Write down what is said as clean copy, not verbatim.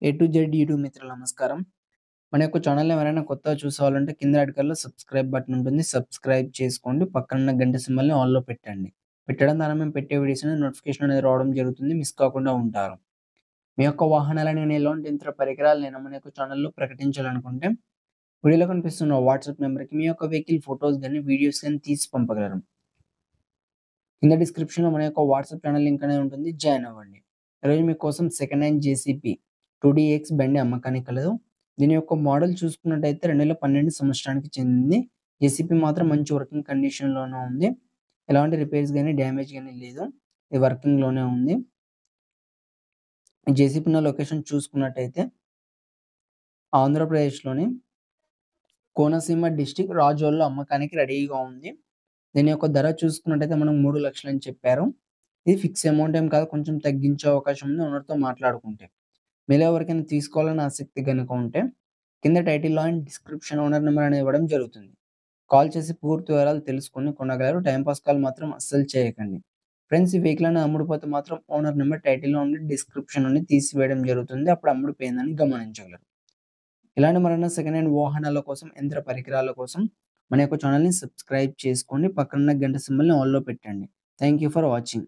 A to Z YouTube మిత్రులు నమస్కారం. మన యొక్క ఛానల్‌ని ఎవరైనా కొత్తగా చూసేవాళ్ళుంటే కింద రెడ్ కలర్‌లో సబ్స్క్రైబ్ బటన్ ఉంటుంది. సబ్స్క్రైబ్ చేసుకోండి. పక్కనున్న గంట సింబల్‌ని ఆల్‌లో పెట్టండి. పెట్టడం ద్వారా మేము పెట్టే వీడియోస్ అనేది నోటిఫికేషన్ అనేది రావడం జరుగుతుంది. మిస్ కాకుండా ఉంటారు. మీ యొక్క వాహనాలని ఎలాంటి యంత్ర పరికరాలనైనా మన యొక్క ఛానల్‌లో ప్రకటించాలనుకుంటే వీడియోలో కనిపిస్తున్న వాట్సాప్ నంబర్‌కి మీ యొక్క వెహికల్ ఫోటోస్ గాని, వీడియోస్ గాని తీసి పంపగలరు. కింద డిస్క్రిప్షన్‌లో మన యొక్క వాట్సాప్ ఛానల్ లింక్ అనేది ఉంటుంది. జాయిన్ అవ్వండి. ఈరోజు మీకోసం సెకండ్ హ్యాండ్ జేసీబీ 2డీఎక్స్ బండి అమ్మకానికి కలదు. దీని యొక్క మోడల్ చూసుకున్నట్టయితే 2012 సంవత్సరానికి చెందింది. జేసీబీ మాత్రం మంచి వర్కింగ్ కండిషన్‌లోనే ఉంది. ఎలాంటి రిపేర్స్ గాని, డ్యామేజ్ గాని లేదు. ఇది వర్కింగ్‌లోనే ఉంది. ఈ జేసీబీ ఉన్న లొకేషన్ చూసుకున్నట్టయితే ఆంధ్రప్రదేశ్‌లోని కోనసీమ డిస్ట్రిక్ట్ రాజోల్లో అమ్మకానికి రెడీగా ఉంది. దీని యొక్క ధర చూసుకున్నట్టయితే మనకు 3,00,000 అని చెప్పారు. ఇది ఫిక్స్ అమౌంట్ ఏం కాదు. కొంచెం తగ్గించే అవకాశం ఉంది ఓనర్‌తో మాట్లాడుకుంటే. మీలో ఎవరికైనా తీసుకోవాలని ఆసక్తి గనుక ఉంటే కింద టైటిల్‌లో అండ్ డిస్క్రిప్షన్ ఓనర్ నంబర్ అనేది ఇవ్వడం జరుగుతుంది. కాల్ చేసి పూర్తి వివరాలు తెలుసుకొని కొనగలరు. టైమ్ పాస్ కాల్ మాత్రం అస్సలు చేయకండి. ఫ్రెండ్స్, ఈ వెహికల్ అనేది అమ్ముడుపోతే మాత్రం ఓనర్ నంబర్ టైటిల్‌లో ఉండి డిస్క్రిప్షన్ నుండి తీసివేయడం జరుగుతుంది. అప్పుడు అమ్ముడుపోయిందని గమనించగలరు. ఇలాంటి మరెన్నో సెకండ్ హ్యాండ్ వాహనాల కోసం, యంత్ర పరికరాల కోసం మన యొక్క ఛానల్‌ని సబ్స్క్రైబ్ చేసుకోండి. పక్కనున్న గంట సింబల్‌ని ఆల్‌లో పెట్టండి. Thank you for watching.